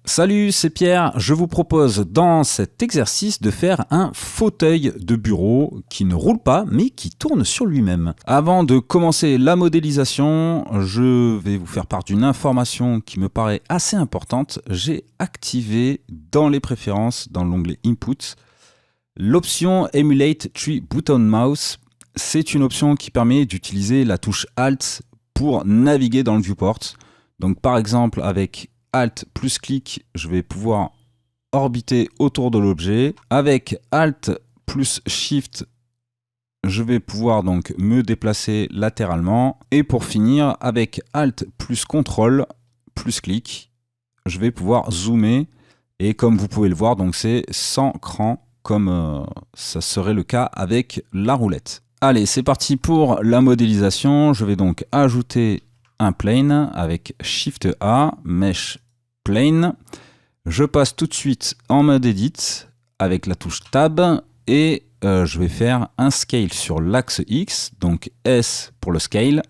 Salut, c'est Pierre. Je vous propose dans cet exercice de faire un fauteuil de bureau qui ne roule pas mais qui tourne sur lui-même. Avant de commencer la modélisation, je vais vous faire part d'une information qui me paraît assez importante. J'ai activé dans les préférences, dans l'onglet Input, l'option Emulate Tree Button Mouse. C'est une option qui permet d'utiliser la touche Alt pour naviguer dans le viewport. Donc par exemple avec Alt plus clic, je vais pouvoir orbiter autour de l'objet. Avec Alt plus Shift, je vais pouvoir donc me déplacer latéralement. Et pour finir, avec Alt plus Ctrl plus clic, je vais pouvoir zoomer. Et comme vous pouvez le voir, donc c'est sans cran, comme ça serait le cas avec la roulette. Allez, c'est parti pour la modélisation. Je vais donc ajouter un plane avec Shift A, Mesh Plane. Je passe tout de suite en mode Edit avec la touche Tab et je vais faire un scale sur l'axe X, donc S pour le scale,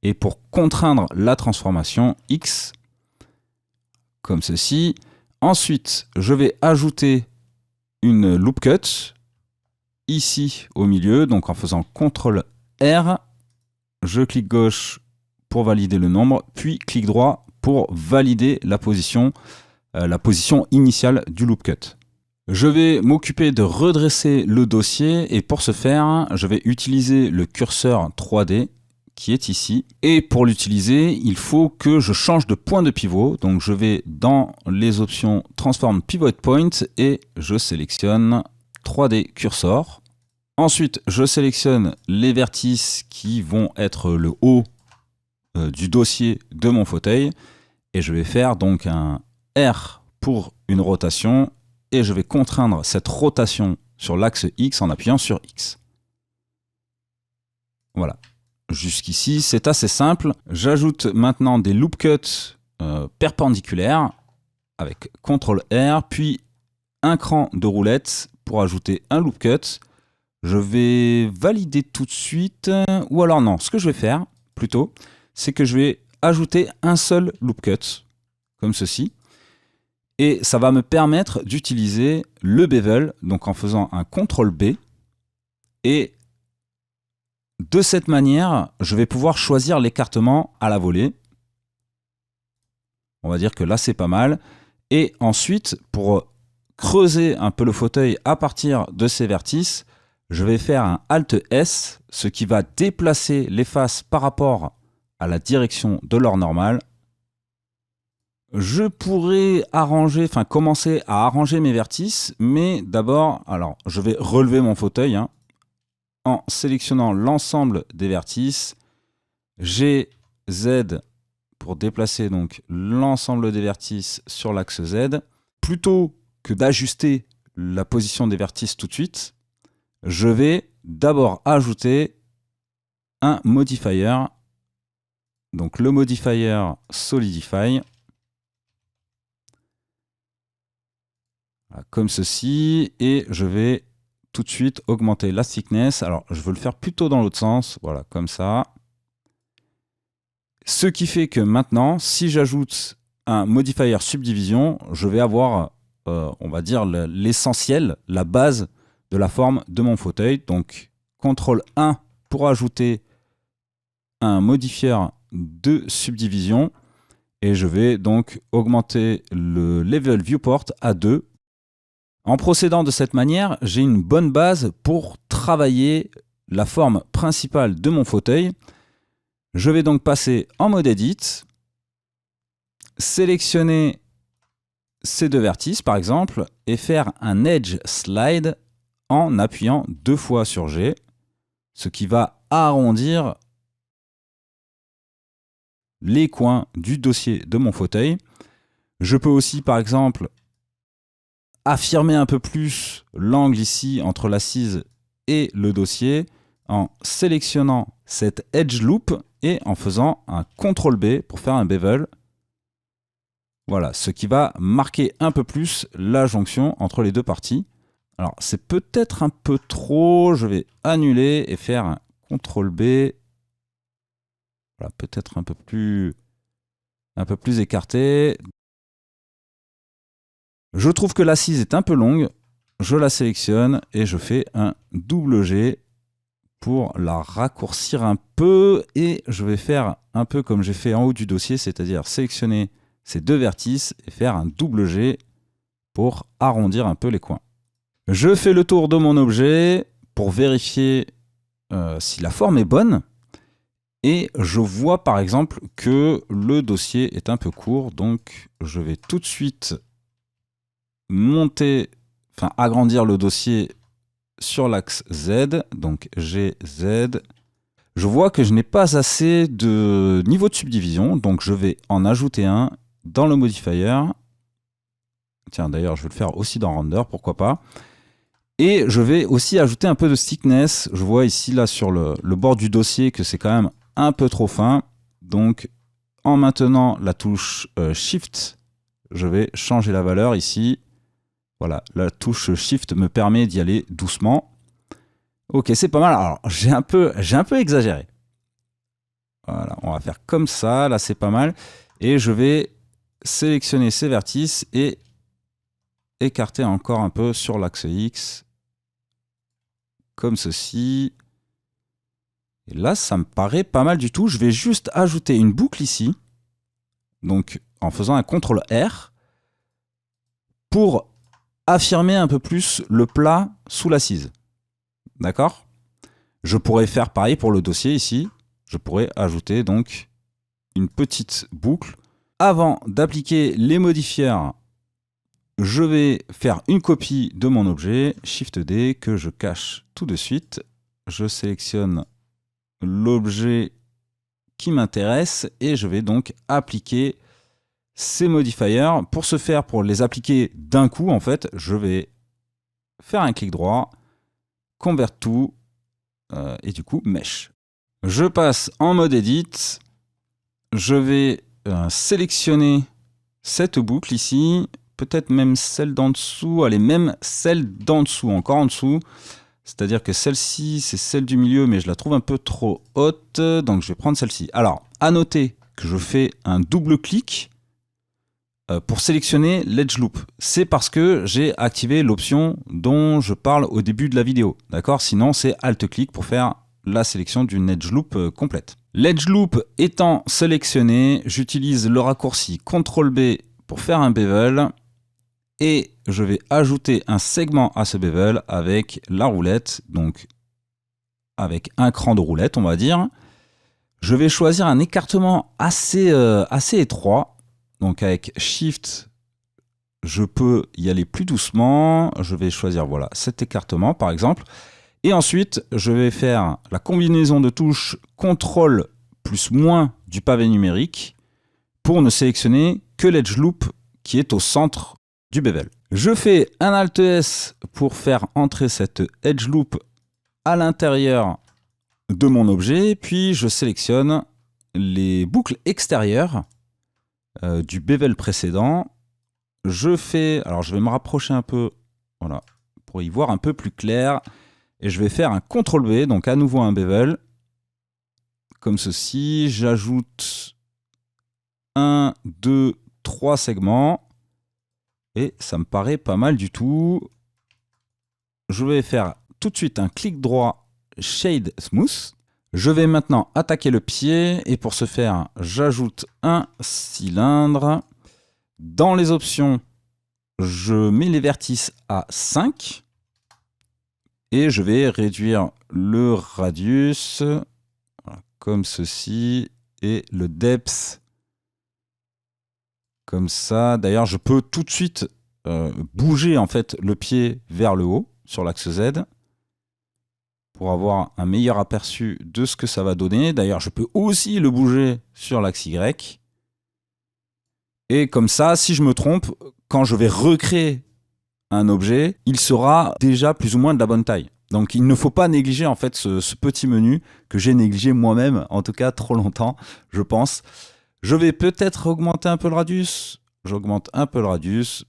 et pour contraindre la transformation X, comme ceci. Ensuite, je vais ajouter une loop cut ici au milieu, donc en faisant CTRL R, je clique gauche pour valider le nombre, puis clic droit pour valider la position initiale du loop cut. Je vais m'occuper de redresser le dossier et pour ce faire, je vais utiliser le curseur 3D qui est ici. Et pour l'utiliser, il faut que je change de point de pivot. Donc je vais dans les options Transform Pivot Point et je sélectionne 3D Cursor. Ensuite, je sélectionne les vertices qui vont être le haut du dossier de mon fauteuil et je vais faire donc un R pour une rotation et je vais contraindre cette rotation sur l'axe X en appuyant sur X. Voilà. Jusqu'ici, c'est assez simple. J'ajoute maintenant des loop cuts perpendiculaires avec CTRL R, puis un cran de roulette pour ajouter un loop cut. Je vais valider tout de suite, ou alors non, ce que je vais faire plutôt, c'est que je vais ajouter un seul loop cut, comme ceci, et ça va me permettre d'utiliser le bevel, donc en faisant un CTRL B, et de cette manière, je vais pouvoir choisir l'écartement à la volée. On va dire que là, c'est pas mal. Et ensuite, pour creuser un peu le fauteuil à partir de ces vertices, je vais faire un Alt S, ce qui va déplacer les faces par rapport à la direction de leur normale. Je pourrais commencer à arranger mes vertices, mais d'abord, alors, je vais relever mon fauteuil en sélectionnant l'ensemble des vertices. G, Z pour déplacer donc l'ensemble des vertices sur l'axe Z. Plutôt que d'ajuster la position des vertices tout de suite, je vais d'abord ajouter un modifier. Donc le modifier Solidify. Comme ceci. Et je vais tout de suite augmenter la thickness. Alors je veux le faire plutôt dans l'autre sens. Voilà, comme ça. Ce qui fait que maintenant, si j'ajoute un modifier subdivision, je vais avoir, on va dire, l'essentiel, la base de la forme de mon fauteuil. Donc, CTRL 1 pour ajouter un modifier de subdivision. Et je vais donc augmenter le level viewport à 2. En procédant de cette manière, j'ai une bonne base pour travailler la forme principale de mon fauteuil. Je vais donc passer en mode Edit, sélectionner ces deux vertices par exemple et faire un Edge Slide en appuyant 2 fois sur G, ce qui va arrondir les coins du dossier de mon fauteuil. Je peux aussi par exemple affirmer un peu plus l'angle ici entre l'assise et le dossier en sélectionnant cette Edge Loop et en faisant un CTRL B pour faire un bevel. Voilà, ce qui va marquer un peu plus la jonction entre les deux parties. Alors, c'est peut-être un peu trop. Je vais annuler et faire un CTRL B. Voilà, peut-être un peu plus écarté. Je trouve que l'assise est un peu longue, je la sélectionne et je fais un double G pour la raccourcir un peu, et je vais faire un peu comme j'ai fait en haut du dossier, c'est-à-dire sélectionner ces deux vertices et faire un double G pour arrondir un peu les coins. Je fais le tour de mon objet pour vérifier si la forme est bonne, et je vois par exemple que le dossier est un peu court, donc je vais tout de suite agrandir le dossier sur l'axe Z, donc GZ. Je vois que je n'ai pas assez de niveau de subdivision, donc je vais en ajouter un dans le modifier. Tiens, d'ailleurs, je vais le faire aussi dans Render, pourquoi pas. Et je vais aussi ajouter un peu de thickness. Je vois ici, là, sur le bord du dossier, que c'est quand même un peu trop fin. Donc, en maintenant la touche Shift, je vais changer la valeur ici. Voilà, la touche Shift me permet d'y aller doucement. Ok, c'est pas mal. Alors, j'ai un peu exagéré. Voilà, on va faire comme ça. Là, c'est pas mal. Et je vais sélectionner ces vertices et écarter encore un peu sur l'axe X. Comme ceci. Et là, ça me paraît pas mal du tout. Je vais juste ajouter une boucle ici. Donc, en faisant un CTRL R pour affirmer un peu plus le plat sous l'assise. D'accord? Je pourrais faire pareil pour le dossier ici. Je pourrais ajouter donc une petite boucle. Avant d'appliquer les modifiers, je vais faire une copie de mon objet, Shift D, que je cache tout de suite. Je sélectionne l'objet qui m'intéresse et je vais donc appliquer ces modifiers. Pour ce faire, pour les appliquer d'un coup, en fait, je vais faire un clic droit, Convert to, et du coup, Mesh. Je passe en mode Edit. Je vais sélectionner cette boucle ici, peut-être même celle d'en dessous, allez, même celle d'en dessous, encore en dessous. C'est-à-dire que celle-ci, c'est celle du milieu, mais je la trouve un peu trop haute, donc je vais prendre celle-ci. Alors, à noter que je fais un double clic pour sélectionner l'Edge Loop. C'est parce que j'ai activé l'option dont je parle au début de la vidéo. D'accord? Sinon, c'est Alt-clic pour faire la sélection d'une Edge Loop complète. L'Edge Loop étant sélectionné, j'utilise le raccourci CTRL-B pour faire un bevel. Et je vais ajouter un segment à ce bevel avec la roulette, donc avec un cran de roulette, on va dire. Je vais choisir un écartement assez étroit. Donc avec Shift, je peux y aller plus doucement. Je vais choisir voilà, cet écartement par exemple. Et ensuite, je vais faire la combinaison de touches CTRL plus moins du pavé numérique pour ne sélectionner que l'Edge Loop qui est au centre du bevel. Je fais un Alt S pour faire entrer cette Edge Loop à l'intérieur de mon objet, puis je sélectionne les boucles extérieures du bevel précédent. Alors je vais me rapprocher un peu, voilà, pour y voir un peu plus clair, et je vais faire un CTRL B, donc à nouveau un bevel, comme ceci. J'ajoute 1, 2, 3 segments. Et ça me paraît pas mal du tout. Je vais faire tout de suite un clic droit Shade Smooth. Je vais maintenant attaquer le pied. Et pour ce faire, j'ajoute un cylindre. Dans les options, je mets les vertices à 5. Et je vais réduire le radius, voilà, comme ceci. Et le depth, comme ça. D'ailleurs, je peux tout de suite bouger en fait le pied vers le haut sur l'axe Z pour avoir un meilleur aperçu de ce que ça va donner. D'ailleurs, je peux aussi le bouger sur l'axe Y. Et comme ça, si je me trompe, quand je vais recréer un objet, il sera déjà plus ou moins de la bonne taille. Donc il ne faut pas négliger en fait ce petit menu que j'ai négligé moi-même, en tout cas trop longtemps, je pense. Je vais peut-être augmenter un peu le radius. J'augmente un peu le radius.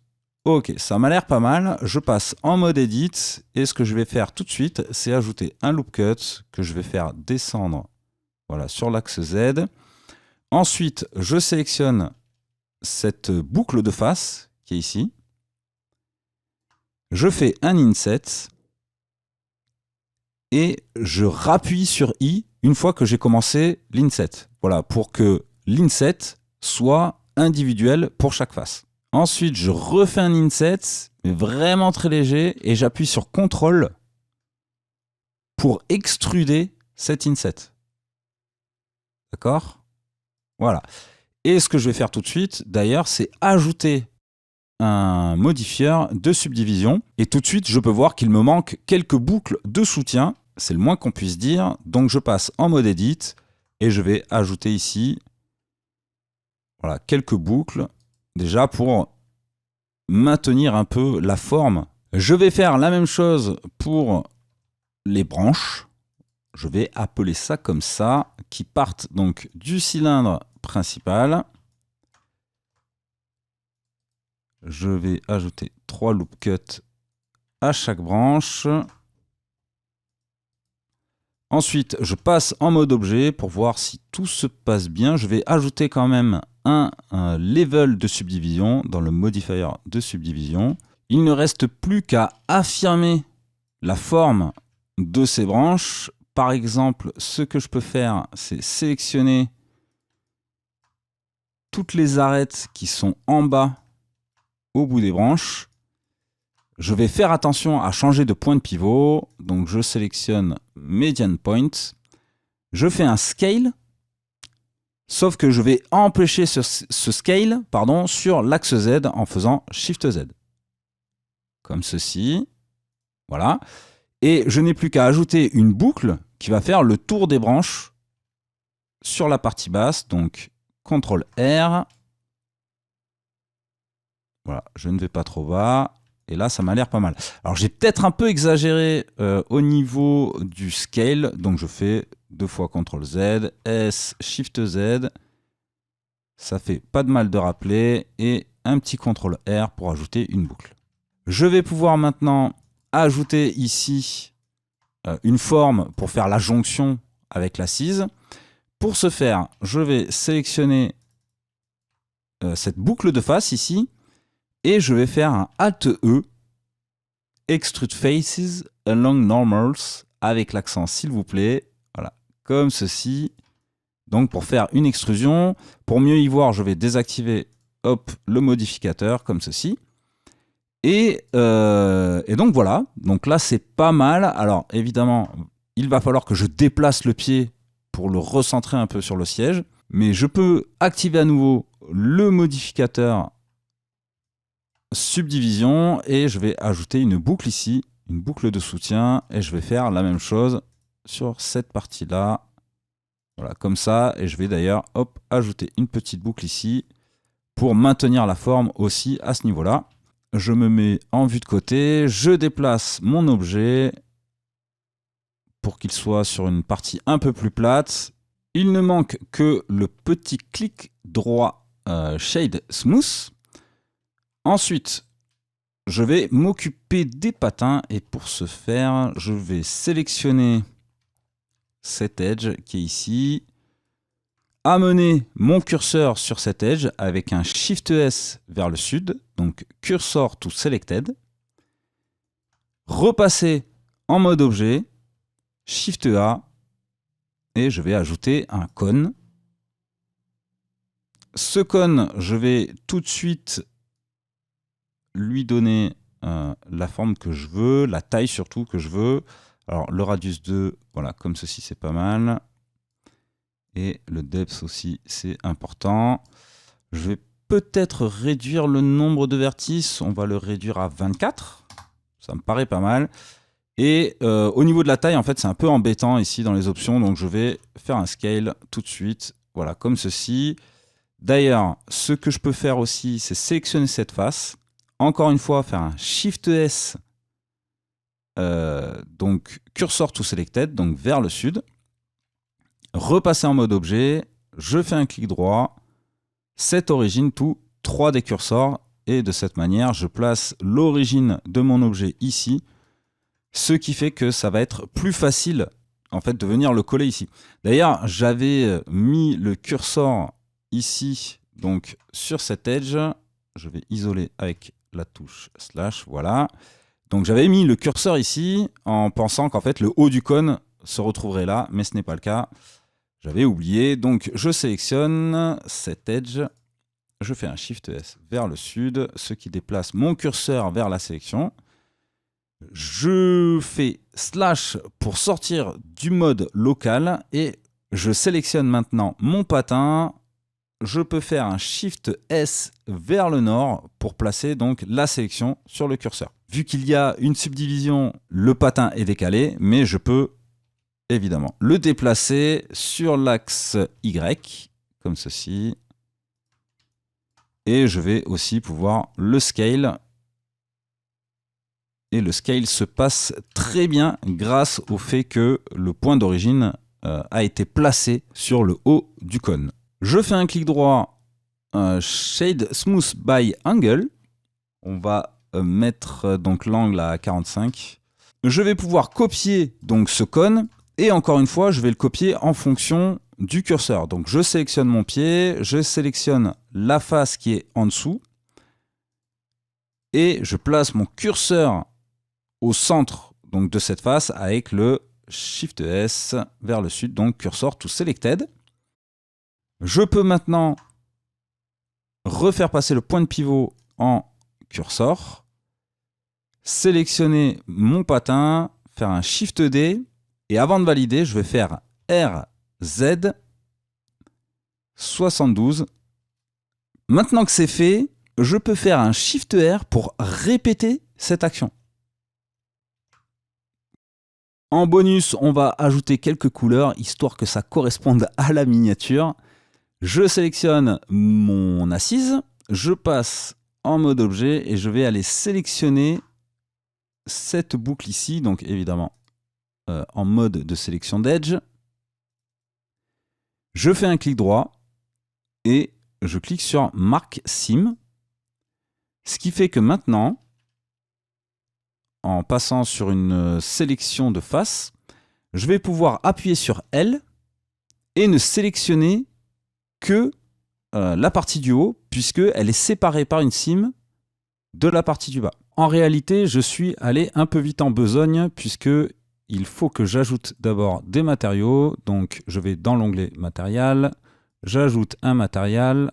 Ok, ça m'a l'air pas mal. Je passe en mode Edit. Et ce que je vais faire tout de suite, c'est ajouter un loop cut que je vais faire descendre voilà, sur l'axe Z. Ensuite, je sélectionne cette boucle de face qui est ici. Je fais un inset et je rappuie sur I une fois que j'ai commencé l'inset. Voilà, pour que l'inset soit individuel pour chaque face. Ensuite, je refais un inset, mais vraiment très léger, et j'appuie sur CTRL pour extruder cet inset. D'accord? Voilà. Et ce que je vais faire tout de suite, d'ailleurs, c'est ajouter un modifieur de subdivision. Et tout de suite, je peux voir qu'il me manque quelques boucles de soutien. C'est le moins qu'on puisse dire. Donc, je passe en mode Edit et je vais ajouter ici voilà, quelques boucles déjà pour maintenir un peu la forme. Je vais faire la même chose pour les branches. Je vais appeler ça comme ça, qui partent donc du cylindre principal. Je vais ajouter 3 loop cuts à chaque branche. Ensuite, je passe en mode objet pour voir si tout se passe bien. Je vais ajouter quand même un level de subdivision dans le modifier de subdivision. Il ne reste plus qu'à affirmer la forme de ces branches. Par exemple, ce que je peux faire, c'est sélectionner toutes les arêtes qui sont en bas au bout des branches. Je vais faire attention à changer de point de pivot. Donc, je sélectionne Median Point. Je fais un Scale. Sauf que je vais empêcher ce Scale sur l'axe Z en faisant Shift Z. Comme ceci. Voilà. Et je n'ai plus qu'à ajouter une boucle qui va faire le tour des branches sur la partie basse. Donc, CTRL R. Voilà, je ne vais pas trop bas. Et là, ça m'a l'air pas mal. Alors, j'ai peut-être un peu exagéré au niveau du scale. Donc, je fais 2 fois CTRL Z, S, Shift Z. Ça fait pas de mal de rappeler. Et un petit CTRL R pour ajouter une boucle. Je vais pouvoir maintenant ajouter ici une forme pour faire la jonction avec l'assise. Pour ce faire, je vais sélectionner cette boucle de face ici. Et je vais faire un Alt-E, Extrude Faces Along Normals, avec l'accent s'il vous plaît, voilà, comme ceci. Donc pour faire une extrusion, pour mieux y voir, je vais désactiver hop, le modificateur, comme ceci. Et donc voilà, donc là c'est pas mal. Alors évidemment, il va falloir que je déplace le pied pour le recentrer un peu sur le siège. Mais je peux activer à nouveau le modificateur subdivision et je vais ajouter une boucle ici, une boucle de soutien et je vais faire la même chose sur cette partie là, voilà comme ça, et je vais d'ailleurs hop ajouter une petite boucle ici pour maintenir la forme aussi à ce niveau là. Je me mets en vue de côté, je déplace mon objet pour qu'il soit sur une partie un peu plus plate. Il ne manque que le petit clic droit Shade Smooth. Ensuite, je vais m'occuper des patins et pour ce faire, je vais sélectionner cet edge qui est ici, amener mon curseur sur cet edge avec un Shift S vers le sud, donc Cursor to Selected, repasser en mode objet, Shift A, et je vais ajouter un cône. Ce cône, je vais tout de suite lui donner la forme que je veux, la taille surtout que je veux. Alors le radius 2, voilà, comme ceci c'est pas mal. Et le depth aussi c'est important. Je vais peut-être réduire le nombre de vertices, on va le réduire à 24. Ça me paraît pas mal. Et au niveau de la taille, en fait c'est un peu embêtant ici dans les options, donc je vais faire un scale tout de suite, voilà, comme ceci. D'ailleurs, ce que je peux faire aussi, c'est sélectionner cette face. Encore une fois, faire un Shift S, donc Cursor to Selected, donc vers le sud. Repasser en mode objet, je fais un clic droit, Set Origin to 3D Cursor, et de cette manière, je place l'origine de mon objet ici, ce qui fait que ça va être plus facile en fait de venir le coller ici. D'ailleurs, j'avais mis le cursor ici, donc sur cet edge. Je vais isoler avec la touche slash, voilà. Donc j'avais mis le curseur ici en pensant qu'en fait le haut du cône se retrouverait là, mais ce n'est pas le cas. J'avais oublié, donc je sélectionne cet edge, je fais un Shift S vers le sud, ce qui déplace mon curseur vers la sélection. Je fais slash pour sortir du mode local et je sélectionne maintenant mon patin. Je peux faire un Shift S vers le nord pour placer donc la sélection sur le curseur. Vu qu'il y a une subdivision, le patin est décalé, mais je peux évidemment le déplacer sur l'axe Y, comme ceci. Et je vais aussi pouvoir le scale. Et le scale se passe très bien grâce au fait que le point d'origine a été placé sur le haut du cône. Je fais un clic droit, Shade Smooth by Angle. On va mettre donc l'angle à 45. Je vais pouvoir copier donc ce cône et encore une fois, je vais le copier en fonction du curseur. Donc je sélectionne mon pied, je sélectionne la face qui est en dessous et je place mon curseur au centre donc de cette face avec le Shift S vers le sud, donc cursor to selected. Je peux maintenant refaire passer le point de pivot en cursor, sélectionner mon patin, faire un Shift D, et avant de valider, je vais faire RZ 72. Maintenant que c'est fait, je peux faire un Shift R pour répéter cette action. En bonus, on va ajouter quelques couleurs, histoire que ça corresponde à la miniature. Je sélectionne mon assise, je passe en mode objet et je vais aller sélectionner cette boucle ici, donc évidemment en mode de sélection d'edge. Je fais un clic droit et je clique sur Mark Sim, ce qui fait que maintenant, en passant sur une sélection de face, je vais pouvoir appuyer sur L et ne sélectionner que la partie du haut, puisqu'elle est séparée par une cime de la partie du bas. En réalité, je suis allé un peu vite en besogne, puisque il faut que j'ajoute d'abord des matériaux. Donc, je vais dans l'onglet matériel, j'ajoute un matériel,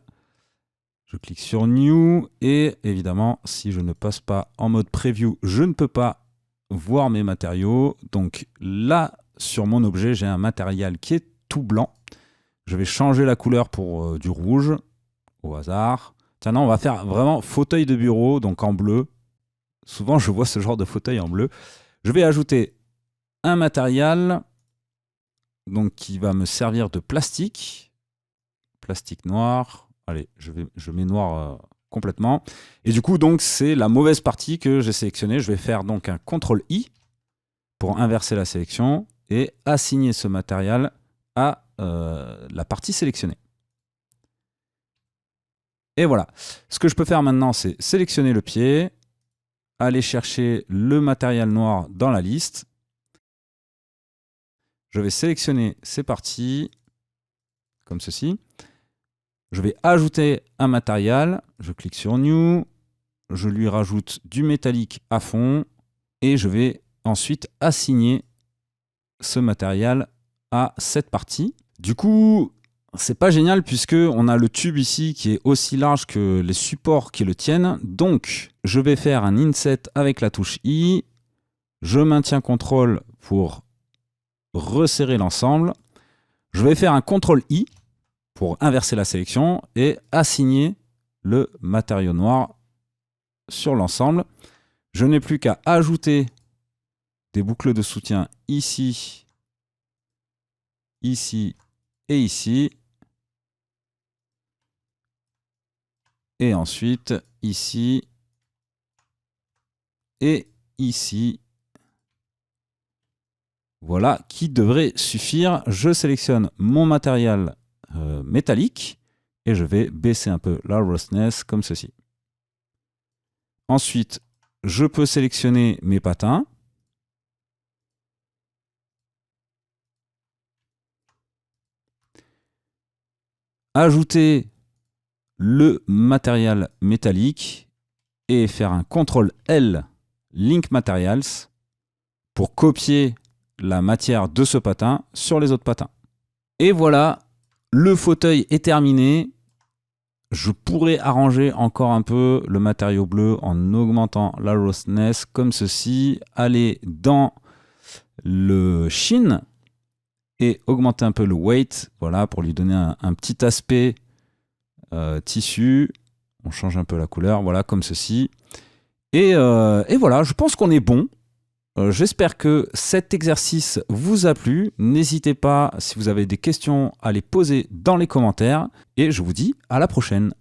je clique sur New, et évidemment, si je ne passe pas en mode Preview, je ne peux pas voir mes matériaux. Donc là, sur mon objet, j'ai un matériel qui est tout blanc. Je vais changer la couleur pour du rouge, au hasard. Tiens, non, on va faire vraiment fauteuil de bureau, donc en bleu. Souvent, je vois ce genre de fauteuil en bleu. Je vais ajouter un matériel donc, qui va me servir de plastique. Plastique noir. Allez, je mets noir complètement. Et du coup, donc, c'est la mauvaise partie que j'ai sélectionnée. Je vais faire donc un CTRL-I pour inverser la sélection et assigner ce matériel à la partie sélectionnée. Et voilà. Ce que je peux faire maintenant, c'est sélectionner le pied, aller chercher le matériel noir dans la liste. Je vais sélectionner ces parties, comme ceci. Je vais ajouter un matériel. Je clique sur New. Je lui rajoute du métallique à fond. Et je vais ensuite assigner ce matériel à cette partie. Du coup, c'est pas génial puisque on a le tube ici qui est aussi large que les supports qui le tiennent. Donc, je vais faire un inset avec la touche I. Je maintiens CTRL pour resserrer l'ensemble. Je vais faire un CTRL-I pour inverser la sélection et assigner le matériau noir sur l'ensemble. Je n'ai plus qu'à ajouter des boucles de soutien ici, ici et ici. Et ensuite ici et ici. Voilà, qui devrait suffire. Je sélectionne mon matériel métallique et je vais baisser un peu la roughness comme ceci. Ensuite, je peux sélectionner mes patins. Ajouter le matériel métallique et faire un CTRL-L Link Materials pour copier la matière de ce patin sur les autres patins. Et voilà, le fauteuil est terminé. Je pourrais arranger encore un peu le matériau bleu en augmentant la roughness comme ceci. Aller dans le sheen et augmenter un peu le weight, voilà, pour lui donner un petit aspect tissu. On change un peu la couleur, voilà, comme ceci. Et voilà, je pense qu'on est bon. J'espère que cet exercice vous a plu. N'hésitez pas, si vous avez des questions, à les poser dans les commentaires. Et je vous dis à la prochaine.